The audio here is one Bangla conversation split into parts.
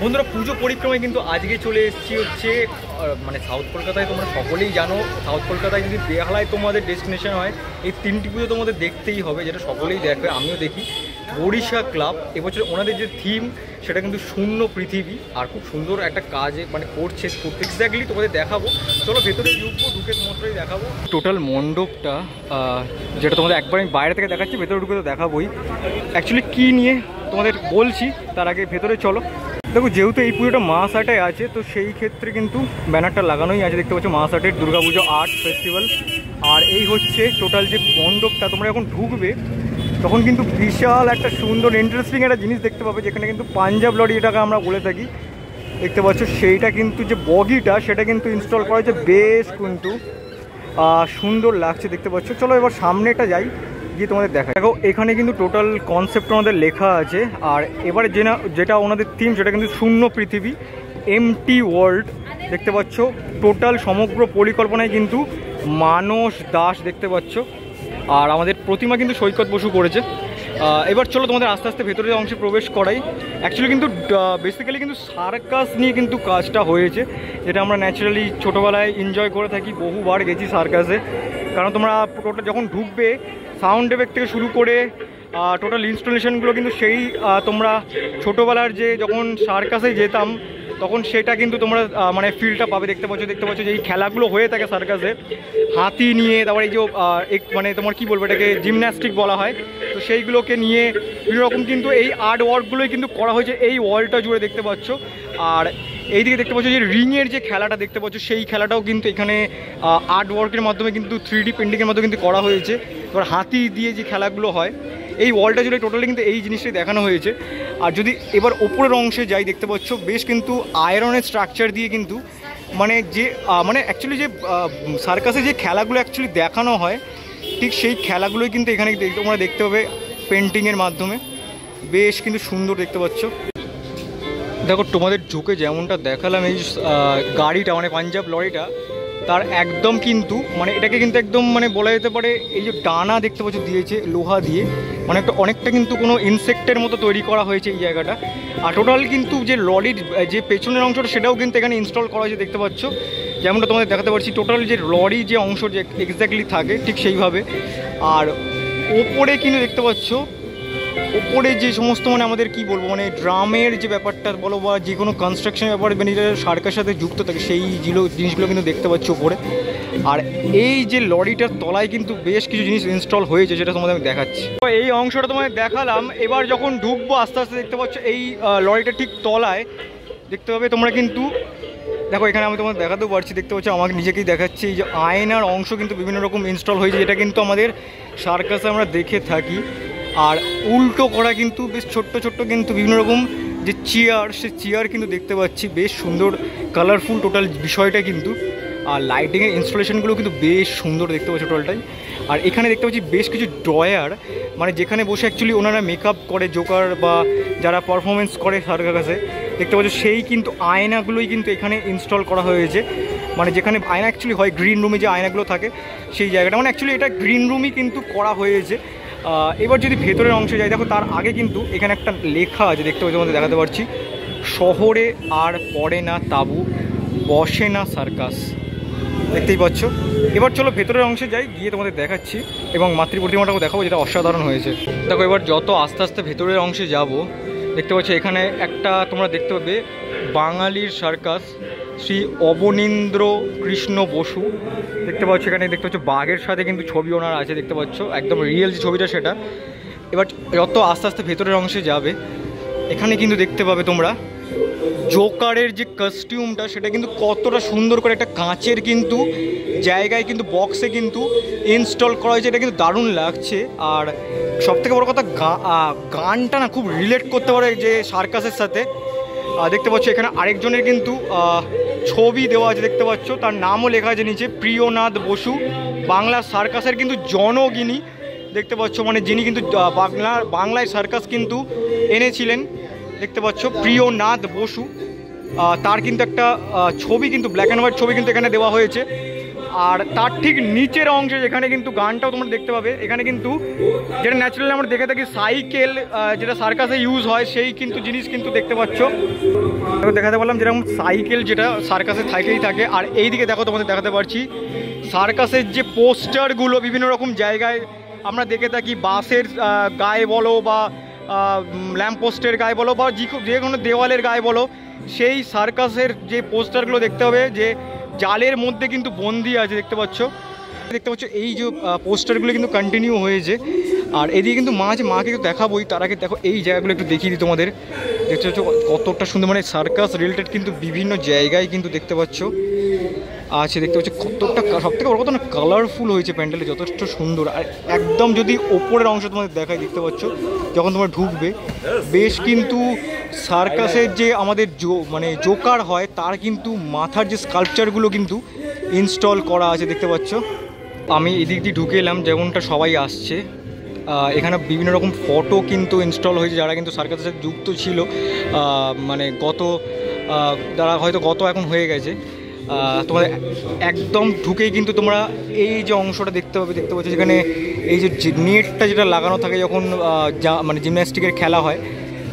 বন্ধুরা পুজো পরিক্রমায় কিন্তু আজকে চলে এসেছি হচ্ছে মানে সাউথ কলকাতায়। তোমরা সকলেই জানো সাউথ কলকাতায় যদি বেহালায় তোমাদের ডেস্টিনেশন হয় এই তিনটি পুজো তোমাদের দেখতেই হবে, যেটা সকলেই দেখবে, আমিও দেখি। বরিশা ক্লাব এবছর ওনাদের যে থিম সেটা কিন্তু শূন্য পৃথিবী, আর খুব সুন্দর একটা কাজে মানে করছে এক্স্যাক্টলি তোমাদের দেখাবো। চলো ভেতরে ঢুকবো, ঢুকে তোমাদেরই দেখাবো টোটাল মণ্ডপটা, যেটা তোমাদের একবার আমি বাইরে থেকে দেখাচ্ছি, ভেতরে ঢুকে তো দেখাবোই। অ্যাকচুয়ালি কী নিয়ে তোমাদের বলছি, তার আগে ভেতরে চলো। দেখো যেহেতু এই পুজোটা মাসাটায় আছে তো সেই ক্ষেত্রে কিন্তু ব্যানারটা লাগানোই আছে, দেখতে পাচ্ছ মাসাটের দুর্গাপুজো আর্ট ফেস্টিভ্যাল। আর এই হচ্ছে টোটাল যে মণ্ডপটা, তোমরা যখন ঢুকবে তখন কিন্তু বিশাল একটা সুন্দর ইন্টারেস্টিং একটা জিনিস দেখতে পাবে, যেখানে কিন্তু পাঞ্জাব লরি এটাকে আমরা বলে থাকি, দেখতে পাচ্ছ সেইটা কিন্তু যে বগিটা সেটা কিন্তু ইনস্টল করা হয়েছে, বেশ কিন্তু সুন্দর লাগছে দেখতে পাচ্ছ। চলো এবার সামনেটা যাই, গিয়ে তোমাদের দেখা। দেখো এখানে কিন্তু টোটাল কনসেপ্ট আমাদের লেখা আছে, আর এবারে যেটা ওনাদের থিম সেটা কিন্তু শূন্য পৃথিবী, এমটি ওয়ার্ল্ড, দেখতে পাচ্ছ। টোটাল সমগ্র পরিকল্পনায় কিন্তু মানস দাস দেখতে পাচ্ছ, আর আমাদের প্রতিমা কিন্তু সৈকত বসু করেছে। এবার চলো তোমাদের আস্তে আস্তে ভেতরের অংশে প্রবেশ করাই। অ্যাকচুয়ালি কিন্তু বেসিক্যালি কিন্তু সার্কাস নিয়ে কিন্তু কাজটা হয়েছে, যেটা আমরা ন্যাচারালি ছোটোবেলায় এনজয় করে থাকি, বহুবার গেছি সার্কাসে। কারণ তোমরা টোটাল যখন ঢুকবে সাউন্ড এফেক্ট থেকে শুরু করে টোটাল ইনস্টলেশনগুলো কিন্তু সেই তোমরা ছোটোবেলার যে যখন সার্কাসে যেতাম তখন সেটা কিন্তু তোমরা মানে ফিলটা পাবে, দেখতে পাচ্ছ যে এই খেলাগুলো হয়ে থাকে সার্কাসে, হাতি নিয়ে, তারপর এই যে মানে তোমার কী বলবো এটাকে জিমন্যাস্টিক বলা হয়, তো সেইগুলোকে নিয়ে বিভিন্ন রকম কিন্তু এই আর্ট ওয়ার্কগুলোই কিন্তু করা হয়েছে এই ওয়ালটা জুড়ে, দেখতে পাচ্ছ। আর এইদিকে দেখতে পাচ্ছ যে রিংয়ের যে খেলাটা দেখতে পাচ্ছ, সেই খেলাটাও কিন্তু এখানে আর্ট ওয়ার্কের মাধ্যমে কিন্তু 3D পেন্টিংয়ের মাধ্যমে কিন্তু করা হয়েছে। এবার হাতি দিয়ে যে খেলাগুলো হয় এই ওয়ালটা জুড়ে টোটালি কিন্তু এই জিনিসটাই দেখানো হয়েছে। আর যদি এবার ওপরের অংশে যাই, দেখতে পাচ্ছ বেশ কিন্তু আয়রনের স্ট্রাকচার দিয়ে কিন্তু মানে যে মানে অ্যাকচুয়ালি যে সার্কাসে যে খেলাগুলো অ্যাকচুয়ালি দেখানো হয় ঠিক সেই খেলাগুলোই কিন্তু এখানে তোমরা দেখতে পাবে পেন্টিংয়ের মাধ্যমে, বেশ কিন্তু সুন্দর দেখতে পাচ্ছ। দেখো তোমাদের ঝুঁকে যেমনটা দেখালাম এই গাড়িটা মানে পাঞ্জাব লরিটা, তার একদম কিন্তু মানে এটাকে কিন্তু একদম মানে বলা যেতে পারে এই যে ডানা দেখতে পাচ্ছ দিয়েছে লোহা দিয়ে, মানে একটা অনেকটা কিন্তু কোনো ইনসেক্টের মতো তৈরি করা হয়েছে এই জায়গাটা। আর টোটাল কিন্তু যে লরির যে পেছনের অংশটা সেটাও কিন্তু এখানে ইনস্টল করা হয়েছে, দেখতে পাচ্ছ। যেমনটা তোমাদের দেখাতে পারছি টোটাল যে লরি যে অংশ যে এক্স্যাক্টলি থাকে ঠিক সেইভাবে। আর ওপরে কিন্তু দেখতে পাচ্ছ ওপরে যে সমস্ত মানে আমাদের কি বলবো মানে ড্রামের যে ব্যাপারটা বলো বা যে কোনো কনস্ট্রাকশনের ব্যাপারে মানে সার্কাসের সাথে যুক্ত থাকে সেই জিনিসগুলো কিন্তু দেখতে পাচ্ছি ওপরে। আর এই যে লরিটার তলায় কিন্তু বেশ কিছু জিনিস ইনস্টল হয়েছে, যেটা তোমাদের আমি দেখাচ্ছি। তো এই অংশটা তোমাদের দেখালাম, এবার যখন ঢুকবো আস্তে আস্তে দেখতে পাচ্ছ এই লরিটা ঠিক তলায় দেখতে পাবে তোমরা কিন্তু। দেখো এখানে আমি তোমাদের দেখাতেও পারছি, দেখতে পাচ্ছ আমাকে নিজেকেই দেখাচ্ছি, এই যে আয়নার অংশ কিন্তু বিভিন্ন রকম ইনস্টল হয়েছে, যেটা কিন্তু আমাদের সার্কাসে আমরা দেখে থাকি। আর উল্টো করা কিন্তু বেশ ছোট্ট ছোট্ট কিন্তু বিভিন্ন রকম যে চেয়ার, সে চেয়ার কিন্তু দেখতে পাচ্ছি, বেশ সুন্দর কালারফুল টোটাল বিষয়টা কিন্তু। আর লাইটিংয়ের ইনস্টলেশনগুলো কিন্তু বেশ সুন্দর দেখতে পাচ্ছি টোটালটাই। আর এখানে দেখতে পাচ্ছি বেশ কিছু ড্রয়ার, মানে যেখানে বসে অ্যাকচুয়ালি ওনারা মেকআপ করে জোকার বা যারা পারফরমেন্স করে সার্কাসে, দেখতে পাচ্ছ সেই কিন্তু আয়নাগুলোই কিন্তু এখানে ইনস্টল করা হয়েছে, মানে যেখানে আয়না অ্যাকচুয়ালি হয় গ্রিন রুমে যে আয়নাগুলো থাকে সেই জায়গাটা, মানে অ্যাকচুয়ালি এটা গ্রিন রুমই কিন্তু করা হয়েছে। এবার যদি ভেতরের অংশে যাই, দেখো তার আগে কিন্তু এখানে একটা লেখা আছে, দেখতে পাচ্ছি তোমাদের দেখাতে পারছি, শহরে আর পড়ে না তাবু, বসে না সার্কাস, দেখতেই পাচ্ছ। এবার চলো ভেতরের অংশে যাই, গিয়ে তোমাদের দেখাচ্ছি এবং মাতৃ প্রতিমাটাও দেখাবো, যেটা অসাধারণ হয়েছে। দেখো এবার যত আস্তে আস্তে ভেতরের অংশে যাব, দেখতে পাচ্ছ এখানে একটা তোমরা দেখতে পাবে বাঙালির সার্কাস শ্রী অবনীন্দ্র কৃষ্ণ বসু, দেখতে পাচ্ছ এখানে দেখতে পাচ্ছ বাঘের সাথে কিন্তু ছবি ওনার আছে, দেখতে পাচ্ছ একদম রিয়েল যে ছবিটা সেটা। এবার যত আস্তে আস্তে ভেতরের অংশে যাবে এখানে কিন্তু দেখতে পাবে তোমরা জোকারের যে কস্টিউমটা সেটা কিন্তু কতটা সুন্দর করে একটা কাঁচের কিন্তু জায়গায় কিন্তু বক্সে কিন্তু ইনস্টল করা হয়েছে, এটা কিন্তু দারুণ লাগছে। আর সবথেকে বড় কথা গানটা না খুব রিলেট করতে পারে যে সার্কাসের সাথে। দেখতে পাচ্ছ এখানে আরেকজনের কিন্তু ছবি দেওয়া আছে, দেখতে পাচ্ছ তার নামও লেখা আছে নিচে, প্রিয়নাথ বসু, বাংলা সার্কাসের কিন্তু জনগিনী, দেখতে পাচ্ছ মানে যিনি কিন্তু বাংলায় সার্কাস কিন্তু এনেছিলেন, দেখতে পাচ্ছ প্রিয়নাথ বসু। তার কিন্তু একটা ছবি কিন্তু ব্ল্যাক অ্যান্ড হোয়াইট ছবি কিন্তু এখানে দেওয়া হয়েছে। আর তার ঠিক নিচের অংশে যেখানে কিন্তু গানটাও তোমরা দেখতে পাবে, এখানে কিন্তু যেটা ন্যাচারালি আমরা দেখে থাকি সাইকেল যেটা সার্কাসে ইউজ হয় সেই কিন্তু জিনিস কিন্তু দেখতে পাচ্ছ। দেখাতে পারলাম যেরকম সাইকেল যেটা সার্কাসে থাকেই থাকে। আর এই দিকে দেখো তোমাদের দেখাতে পারছি সার্কাসের যে পোস্টারগুলো বিভিন্ন রকম জায়গায় আমরা দেখে থাকি, বাসের গায়ে বলো বা ল্যাম্পপোস্টের গায়ে বলো বা যে কোনো দেওয়ালের গায়ে বলো, সেই সার্কাসের যে পোস্টারগুলো দেখতে হবে যে জালের মধ্যে কিন্তু বন্দি আছে দেখতে পাচ্ছ। এই যে পোস্টারগুলো কিন্তু কন্টিনিউ হয়েছে। আর এদিকে কিন্তু মা আছে, মাকে একটু দেখাবোই, তার আগে দেখো এই জায়গাগুলো একটু দেখিয়ে দিই তোমাদের। দেখতে পাচ্ছ কতটা সুন্দর, মানে সার্কাস রিলেটেড কিন্তু বিভিন্ন জায়গায় কিন্তু দেখতে পাচ্ছ আছে। দেখতে পাচ্ছ কতটা, সব থেকে বড় কথা না কালারফুল হয়েছে প্যান্ডেলে, যথেষ্ট সুন্দর। আর একদম যদি ওপরের অংশ তোমাদের দেখায়, দেখতে পাচ্ছ যখন তোমরা ঢুকবে বেশ কিন্তু সার্কাসের যে আমাদের মানে জোকার হয় তার কিন্তু মাথার যে স্কাল্পচারগুলো কিন্তু ইনস্টল করা আছে দেখতে পাচ্ছ। আমি এদিক দিয়ে ঢুকে এলাম, যেমনটা সবাই আসছে এখানে বিভিন্ন রকম ফটো কিন্তু ইনস্টল হয়েছে যারা কিন্তু সার্কাসের সাথে যুক্ত ছিল, মানে যারা হয়তো গত এখন হয়ে গেছে। তোমাদের একদম ঢুকেই কিন্তু তোমরা এই যে অংশটা দেখতে পাচ্ছ যেখানে এই যে নেটটা যেটা লাগানো থাকে যখন মানে জিমন্যাস্টিকের খেলা হয়,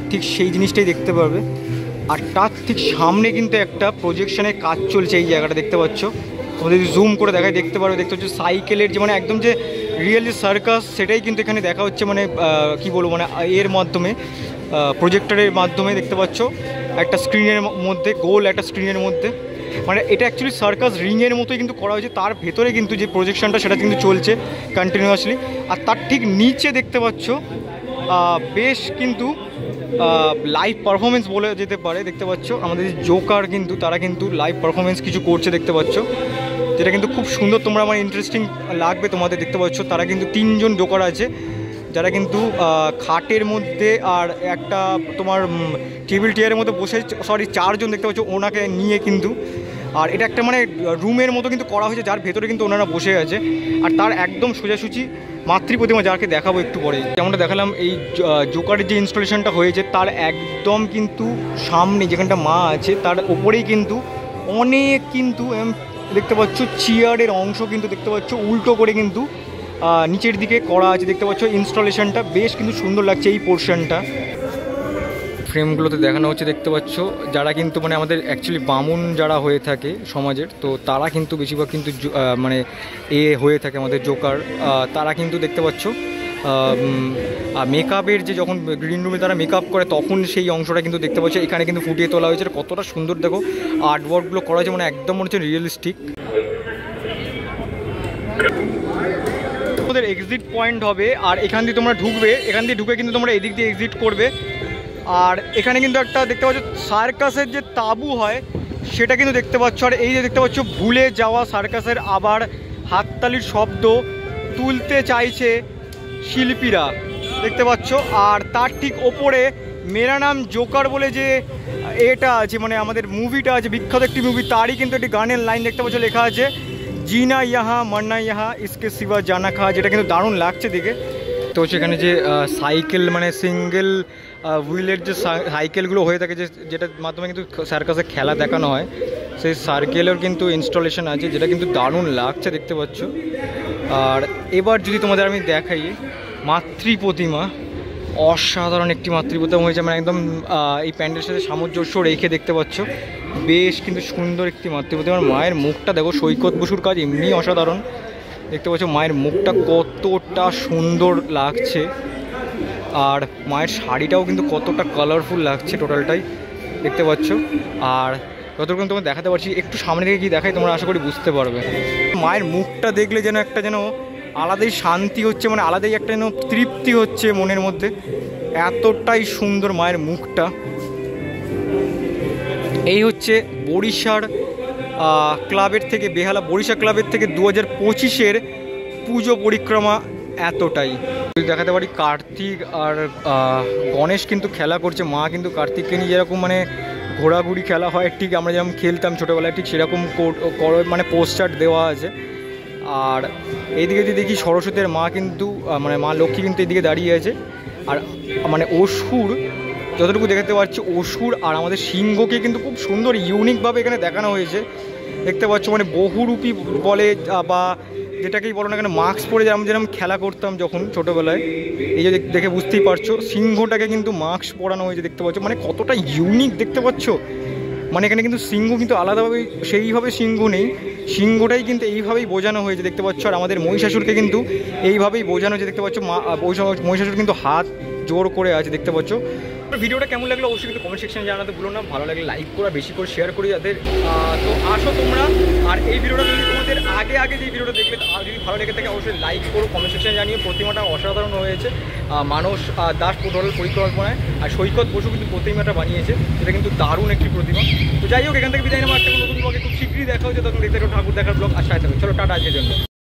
ঠিক সেই জিনিসটাই দেখতে পারবে। আর তার ঠিক সামনে কিন্তু একটা প্রজেকশনের কাজ চলছে, এই জায়গাটা দেখতে পাচ্ছ। তোমাদের যদি জুম করে দেখায় দেখতে পারবে, দেখতে পাচ্ছ সাইকেলের যে মানে একদম যে রিয়েল যে সার্কাস সেটাই কিন্তু এখানে দেখা হচ্ছে, মানে কি বলবো, মানে এর মাধ্যমে প্রজেক্টরের মাধ্যমে দেখতে পাচ্ছ একটা স্ক্রিনের মধ্যে, গোল একটা স্ক্রিনের মধ্যে। মানে এটা অ্যাকচুয়ালি সার্কাস রিংয়ের মতোই কিন্তু করা হয়েছে, তার ভেতরে কিন্তু যে প্রজেকশনটা সেটা কিন্তু চলছে কন্টিনিউয়াসলি। আর তার ঠিক নিচে দেখতে পাচ্ছ বেশ কিন্তু লাইভ পারফরমেন্স বলে যেতে পারে, দেখতে পাচ্ছ আমাদের যে জোকার কিন্তু তারা কিন্তু লাইভ পারফরমেন্স কিছু করছে দেখতে পাচ্ছ, যেটা কিন্তু খুব সুন্দর, তোমরা আমার ইন্টারেস্টিং লাগবে তোমাদের। দেখতে পাচ্ছ তারা কিন্তু 3 জন জোকার আছে যারা কিন্তু খাটের মধ্যে আর একটা তোমার টেবিল চেয়ারের মধ্যে বসে, 4 জন দেখতে পাচ্ছ ওনাকে নিয়ে কিন্তু। আর এটা একটা মানে রুমের মতো কিন্তু করা হয়েছে যার ভেতরে কিন্তু ওনারা বসে আছে। আর তার একদম সোজাসুচি মাতৃ প্রতিমা যাকে দেখাবো একটু পরে, যেমনটা দেখালাম এই জোকারের যে ইনস্টলেশনটা হয়েছে তার একদম কিন্তু সামনে যেখানটা মা আছে তার ওপরেই কিন্তু অনেক কিন্তু দেখতে পাচ্ছ চেয়ারের অংশ কিন্তু দেখতে পাচ্ছ উল্টো করে কিন্তু নিচের দিকে করা আছে দেখতে পাচ্ছ। ইনস্টলেশনটা বেশ কিন্তু সুন্দর লাগছে এই পোর্শনটা। ফ্রেমগুলোতে দেখানো হচ্ছে দেখতে পাচ্ছ যারা কিন্তু মানে আমাদের অ্যাকচুয়ালি বামুন যারা হয়ে থাকে সমাজের, তো তারা কিন্তু বেশিরভাগ কিন্তু মানে হয়ে থাকে আমাদের জোকার, তারা কিন্তু দেখতে পাচ্ছ মেকআপের যে যখন গ্রিন রুমে তারা মেকআপ করে তখন সেই অংশটা কিন্তু দেখতে পাচ্ছ এখানে কিন্তু ফুটিয়ে তোলা হয়েছে। কতটা সুন্দর দেখো আর্টওয়ার্কগুলো করা হয়েছে, মানে একদম মনে হচ্ছে রিয়েলিস্টিক। তোমাদের এক্সিট পয়েন্ট হবে আর এখান দিয়ে তোমরা ঢুকবে, এখান দিয়ে ঢুকে কিন্তু তোমরা এদিক দিয়ে এক্সিট করবে। আর এখানে কিন্তু একটা দেখতে পাচ্ছ সার্কাসের যে তাঁবু হয় সেটা কিন্তু দেখতে পাচ্ছ। আর এই যে দেখতে পাচ্ছ ভুলে যাওয়া সার্কাসের আবার হাততালির শব্দ তুলতে চাইছে শিল্পীরা দেখতে পাচ্ছ। আর তার ঠিক ওপরে মেরা নাম জোকার বলে যে এটা আছে, মানে আমাদের মুভিটা আছে বিখ্যাত একটি মুভি, তারই কিন্তু একটি গানের লাইন দেখতে পাচ্ছ লেখা আছে, জিনা ইহা মরনা ইহা ইসকে সিবা জানা খা, যেটা কিন্তু দারুণ লাগছে দেখে। তো সেখানে যে সাইকেল মানে সিঙ্গেল হুইলের যে সাইকেলগুলো হয়ে থাকে যেটার মাধ্যমে কিন্তু সার্কাসে খেলা দেখানো হয়, সেই সার্কেলের কিন্তু ইনস্টলেশন আছে যেটা কিন্তু দারুণ লাগছে দেখতে পাচ্ছ। আর এবার যদি তোমাদের আমি দেখাই মাতৃ প্রতিমা, অসাধারণ একটি মাতৃ প্রতিমা হয়েছে, মানে একদম এই প্যান্ডেলের সাথে সামঞ্জস্য রেখে দেখতে পাচ্ছ বেশ কিন্তু সুন্দর একটি মাতৃ প্রতিমা। মায়ের মুখটা দেখো, সৈকত বসুর কাজ এমনি অসাধারণ দেখতে পাচ্ছ, মায়ের মুখটা কতটা সুন্দর লাগছে। আর মায়ের শাড়িটাও কিন্তু কতটা কালারফুল লাগছে টোটালটাই দেখতে পাচ্ছ। আর যতক্ষণ তোমার দেখাতে পারছি একটু সামনে থেকে গিয়ে দেখাই তোমরা আশা করি বুঝতে পারবে। মায়ের মুখটা দেখলে যেন একটা যেন আলাদাই শান্তি হচ্ছে, মানে আলাদাই একটা যেন তৃপ্তি হচ্ছে মনের মধ্যে, এতটাই সুন্দর মায়ের মুখটা। এই হচ্ছে বরিশার ক্লাবের থেকে, বেহালা বরিশা ক্লাবের থেকে 2025-এর পুজো পরিক্রমা এতটাই। দেখাতে পারি কার্তিক আর গণেশ কিন্তু খেলা করছে, মা কিন্তু কার্তিককে নিয়ে যেরকম মানে ঘোরাঘুরি খেলা হয় ঠিক আমরা যেরকম খেলতাম ছোটোবেলায় ঠিক সেরকম মানে পোস্টার দেওয়া আছে। আর এইদিকে যদি দেখি সরস্বতীর মা কিন্তু মানে মা লক্ষ্মী কিন্তু এদিকে দাঁড়িয়ে আছে। আর মানে অসুর যতটুকু দেখাতে পারছি, অসুর আর আমাদের সিংহকে কিন্তু খুব সুন্দর ইউনিকভাবে এখানে দেখানো হয়েছে। দেখতে পাচ্ছ, মানে বহুরূপী বলে বা যেটাকেই বলো না কেন, মাস্ক পরে আমরা যেরকম খেলা করতাম যখন ছোটোবেলায়, এই যে দেখে বুঝতেই পারছো সিংহটাকে কিন্তু মাস্ক পরানো হয়েছে দেখতে পাচ্ছ, মানে কতটা ইউনিক দেখতে পাচ্ছ। মানে এখানে কিন্তু সিংহ কিন্তু আলাদাভাবে সেইভাবে সিংহ নেই, সিংহটাই কিন্তু এইভাবেই বোঝানো হয়েছে দেখতে পাচ্ছ। আর আমাদের মহিষাসুরকে কিন্তু এইভাবেই বোঝানো হয়েছে দেখতে পাচ্ছ। মহিষাসুর কিন্তু হাত জোর করে আছে দেখতে পাচ্ছ। ভিডিওটা কেমন লাগলো অবশ্যই কিন্তু কমেন্ট সেকশনে জানাতে ভুলো না। ভালো লাগলে লাইক করা, বেশি করে শেয়ার করি যাদের। তো আসো তোমরা, আর এই ভিডিওটা যদি তোমাদের আগে যে ভিডিওটা দেখলে যদি ভালো লেগে থাকে অবশ্যই লাইক করো, কমেন্ট সেকশনে জানিয়ে। প্রতিমাটা অসাধারণ হয়েছে, মানস দাস টোটাল পরিকল্পনায়। আর সৈকত বসু কিন্তু প্রতিমাটা বানিয়েছে, সেটা কিন্তু দারুণ একটি প্রতিমা। তো যাই হোক, এখান থেকে বিদায় নেবো, একটা নতুন ব্লগে খুব শীঘ্রই দেখা হচ্ছে, তখন দেখতে ঠাকুর দেখার ব্লগ আর সাথে। চলো টাটা আজকের জন্য।